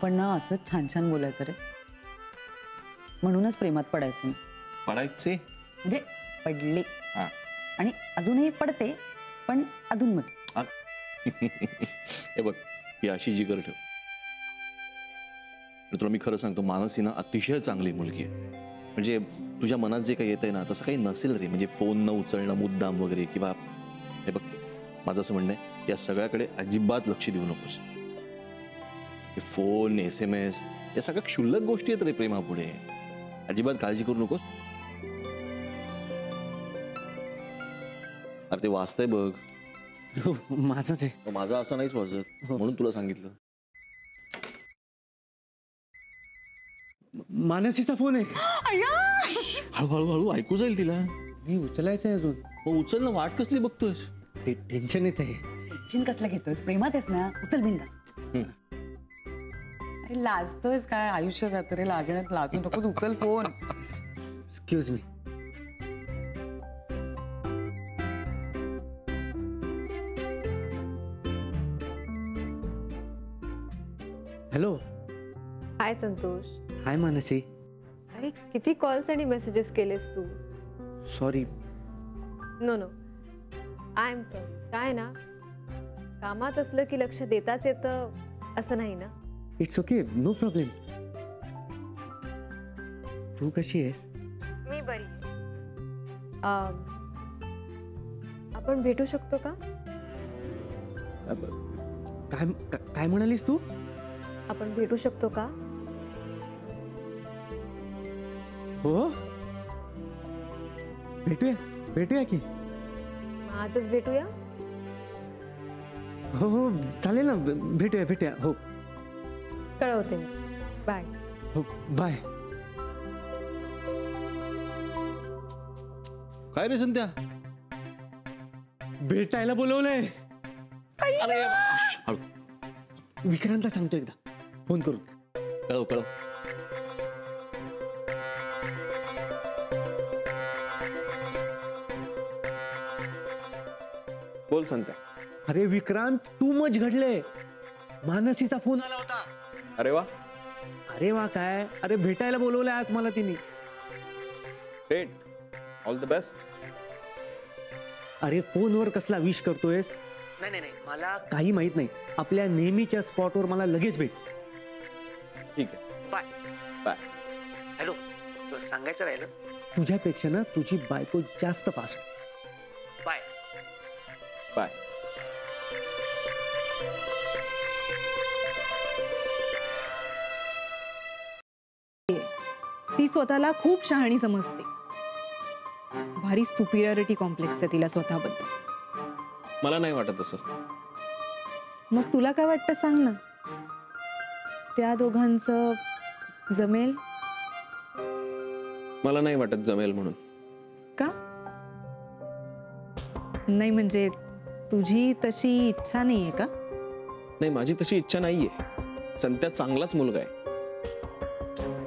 पण ना असं छान छान बोलायचं रे, म्हणूनच प्रेमात पडायचं. पडायचे म्हणजे पडले हा. आणि अजूनही पडते, पण अधूनमधून. हे बघ, ही अशी जिगर ठेव. तुला मी खरं सांगतो, मानसी ना अतिशय चांगली मुलगी आहे. म्हणजे तुझ्या मनात जे काही येतंय ना तसं काही नसेल रे. म्हणजे फोन न उचलणं मुद्दाम वगैरे, किंवा हे बघ, माझं असं म्हणणं आहे, या सगळ्याकडे अजिबात लक्ष देऊ नकोस. फोन, SMS या सगळ्या क्षुल्लक गोष्टी आहेत रे प्रेमापुढे. अजिबात काळजी करू नकोस. अरे ते वाचतंय बघ. माझंच आहे. माझा असं नाहीच वाजत, म्हणून तुला सांगितलं. मानसीचा फोन आहे. हळूहळू हळू ऐकू जाईल तिला. मी उचलायचं आहे अजून. हो उचल ना, वाट कसली बघतोयस? ते टेन्शन येत आहे. टेन्शन कसलं घेतोयस? प्रेमात आहेस ना, उचल बिंदास. अरे लाजतोयस काय? आयुष्य जातं रे लाजण्यात, लाजू नकोस, उचल phone. Excuse me. Hello. Hi Santosh. Hi Mansi. अरे किती कॉल्स आणि मेसेजेस केलेस तू? Sorry. No no, I am sorry. काय ना, कामात असलं की लक्ष देताच येतं असं नाही ना. It's okay, no problem. तू कशी आहेस? मी बरी. आपण भेटू शकतो का? काय काय म्हणालीस तू? आपण भेटू शकतो का? हो, भेटूया भेटूया की. आजच भेटूया. हो हो चालेल ना, भेटूया भेटूया. हो कळवते मी. बाय. हो बाय. काय रे संध्या? भेटायला बोलवलंय. अरे हळू. विक्रांतला सांगतो एकदा फोन करून. कळव कळव. बोल संध्या. अरे विक्रांत, तू मच घडले. मानसीचा फोन आला होता. अरे वा. अरे वा काय? अरे भेटायला बोलवलंय आज मला तिने. Great, all the best. अरे फोनवर कसला विश करतोयस? नाही नाही नाही, मला काही माहित नाही. आपल्या नेहमीच्या स्पॉटवर मला लगेच भेट. ठीक आहे. Bye bye. हॅलो, सांगायचं राहिलं, तुझ्यापेक्षा ना तुझी बायको जास्त फास्ट. Bye bye. ती स्वतःला खूप शहाणी समजते. भारी सुपिरियरिटी कॉम्प्लेक्स आहे तिला स्वतःबद्दल. मला नाही वाटत असं. मग तुला काय वाटतं सांग ना? त्या दोघांचं जमेल? मला नाही वाटत जमेल म्हणून. का? नाही म्हणजे तुझी तशी इच्छा नाहीये का? नाही, माझी तशी इच्छा नाहीये. संत्या चांगलाच मुलगा आहे,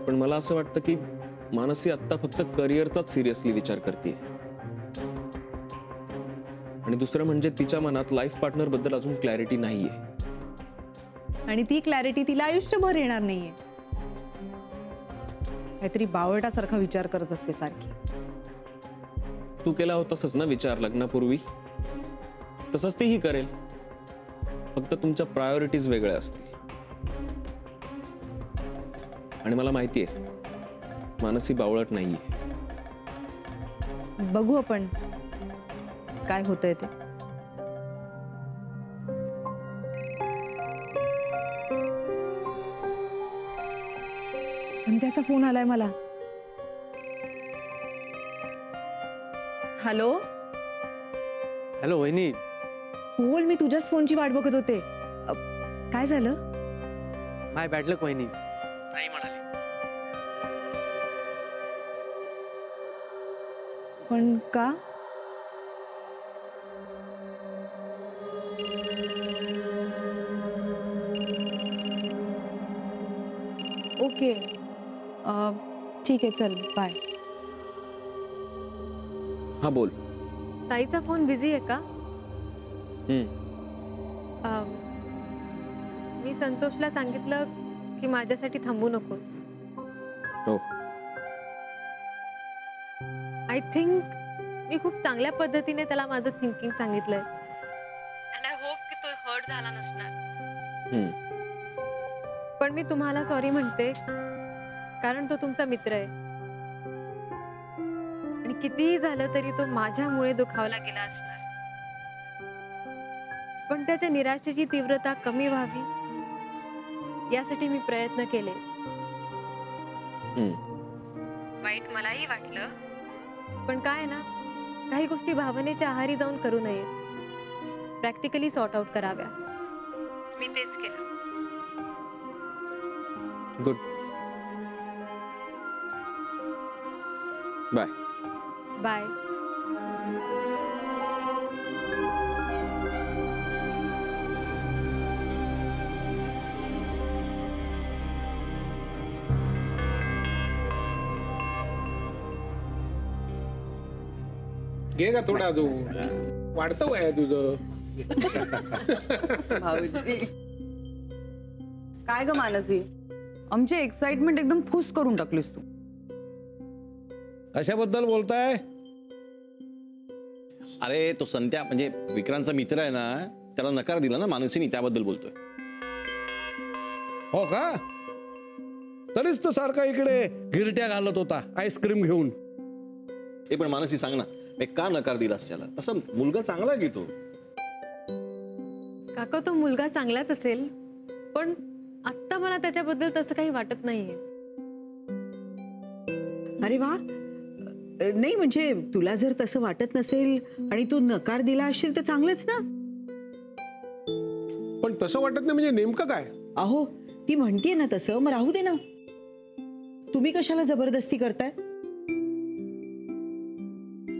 पण मला असं वाटतं की मानसी आत्ता फक्त करिअरचाच सिरियसली विचार करते. आणि दुसरं म्हणजे तिच्या मनात लाईफ पार्टनर बद्दल अजून क्लॅरिटी नाहीये. आणि ती क्लॅरिटी तिला आयुष्यभर येणार नाहीये. काहीतरी बावळटासारखा विचार करत असते सारखी. तू केला होतासच ना विचार लग्नापूर्वी, तसंच तीही करेल. फक्त तुमच्या प्रायोरिटीज वेगळ्या असतील. आणि मला माहितीये मानसी बावळट नाहीये. बघू आपण काय होतंय ते. संध्याचा फोन आलाय मला. हॅलो. हॅलो वहिनी. बोल, मी तुझ्याच फोनची वाट बघत होते. काय झालं? माय बॅड लक वहिनी. नाही म्हणाली. पण का? ओके, ठीक आहे, चल बाय. हा बोल. ताईचा फोन बिझी आहे का? मी संतोषला सांगितलं की माझ्यासाठी थांबू नकोस. हो. आय थिंक मी खूप चांगल्या पद्धतीने त्याला माझं थिंकिंग सांगितलंय. अँड आय होप की तो हर्ट झाला नसणार. पण मी तुम्हाला सॉरी म्हणते, कारण तो तुमचा मित्र आहे आणि कितीही झालं तरी तो माझ्यामुळे दुखावला गेला असणार. पण त्याच्या निराशेची तीव्रता कमी व्हावी यासाठी मी प्रयत्न केले. वाईट मलाही वाटलं, पण काय ना, काही गोष्टी भावनेच्या आहारी जाऊन करू नये, प्रॅक्टिकली सॉर्ट आउट कराव्या. मी तेच केलं. गुड. बाय. बाय. घे का थोडा अजून, वाढतं वय तुझं. भाऊजी काय ग मानसी, आमची एक्साइटमेंट एकदम फुस करून टाकलीस तू. कशाबद्दल बोलताय? अरे तो संत्या म्हणजे विक्रांतचा मित्र आहे ना, त्याला नकार दिला ना मानसीने, त्याबद्दल बोलतोय. हो का? तरीच तो सारखा इकडे गिरट्या घालत होता आईस्क्रीम घेऊन. ते पण मानसी सांग ना, का नकार दिलास त्याला? तसा मुलगा चांगला की तो. काका तो मुलगा चांगलाच असेल, पण आत्ता मला त्याच्याबद्दल तसं काही वाटत नाहीये. अरे वा, नाही म्हणजे तुला जर तसं वाटत नसेल आणि तू नकार दिला असेल तर चांगलंच ना. पण तसं वाटत नाही म्हणजे नेमकं काय? अहो ती म्हणतीये ना तसं, मग राहू दे ना. तुम्ही कशाला जबरदस्ती करताय?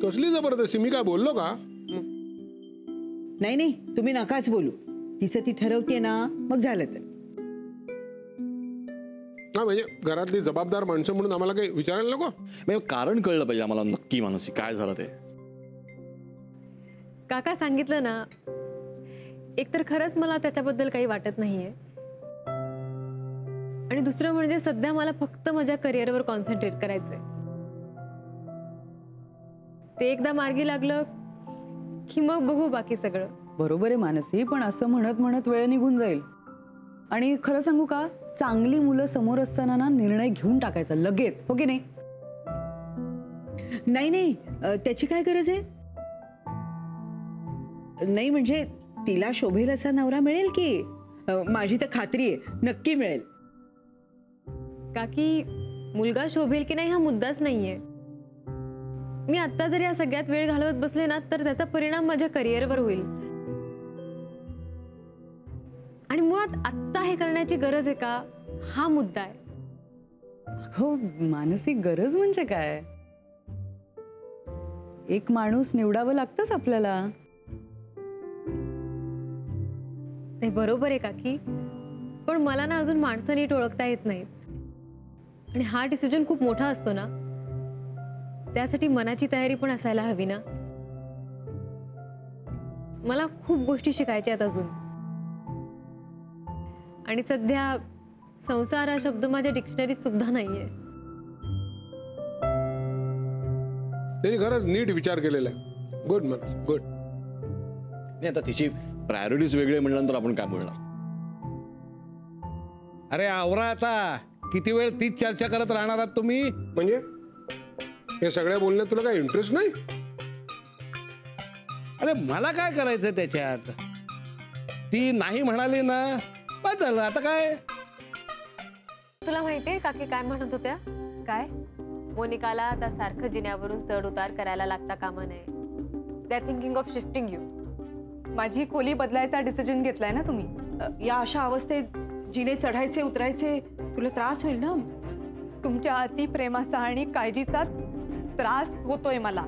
कसली जबरदस्ती? मी काय बोललो का? नाही नाही, तुम्ही नकाच बोलू. तिचं ती ठरवते ना, मग झालं तर. हा म्हणजे घरातली जबाबदार माणसं म्हणून आम्हाला काही विचारायला नको? म्हणजे कारण कळलं पाहिजे आम्हाला नक्की मानसी काय झालं ते. काका सांगितलं ना, एकतर खरंच मला त्याच्याबद्दल काही वाटत नाहीये, आणि दुसरं म्हणजे सध्या मला फक्त माझ्या करिअरवर कॉन्सन्ट्रेट करायचंय. ते एकदा मार्गी लागलं की मग बघू बाकी सगळं. बरोबर आहे मानसी, पण असं म्हणत म्हणत वेळ निघून जाईल. आणि खरं सांगू का, चांगली मुलं समोर असताना ना निर्णय घेऊन टाकायचा लगेच, हो की नाही? नाही नाही, त्याची काय गरज आहे? नाही म्हणजे तिला शोभेल असा नवरा मिळेल की. माझी तर खात्री आहे, नक्की मिळेल. काकी, मुलगा शोभेल की नाही हा मुद्दाच नाहीये. मी आता जर या सगळ्यात वेळ घालवत बसले ना, तर त्याचा परिणाम माझ्या करिअरवर होईल. आणि मुळात आत्ता हे करण्याची गरज आहे का, हा मुद्दा आहे. हो मानसी, गरज म्हणजे काय? एक माणूस निवडावं लागतंच आपल्याला. नाही बरोबर आहे काकी, पण मला ना अजून माणसं नीट ओळखता येत नाहीत, आणि हा डिसिजन खूप मोठा असतो ना, त्यासाठी मनाची तयारी पण असायला हवी ना. मला खूप गोष्टी शिकायच्या आहेत अजून, आणि सध्या संसार हा शब्द माझ्या डिक्शनरीत सुद्धा नाहीये. त्यांनी खरंच नीट विचार केलेला आहे. गुड माणूस, गुड. नाही आता तिची प्रायोरिटीज वेगळे म्हणल्यानंतर आपण काय बोलणार? अरे आवरा आता, किती वेळ तीच चर्चा करत राहणार आहात तुम्ही? म्हणजे हे सगळ्या बोलण्यात तुला काय इंटरेस्ट नाही? अरे मला काय करायचं त्याच्यात? ती नाही म्हणाली ना, बस झालं. आता काय? तुला माहितीये काकी काय म्हणत होत्या? काय? मोनिकाला आता सारखं जिन्यावरून चढ उतार करायला लागता कामा नये. They are thinking of shifting you. माझी खोली बदलायचा डिसिजन घेतलाय ना तुम्ही. या अशा अवस्थेत जिने चढायचे उतरायचे तुला त्रास होईल ना. तुमच्या अतिप्रेमाचा आणि काळजीचा त्रास होतोय मला.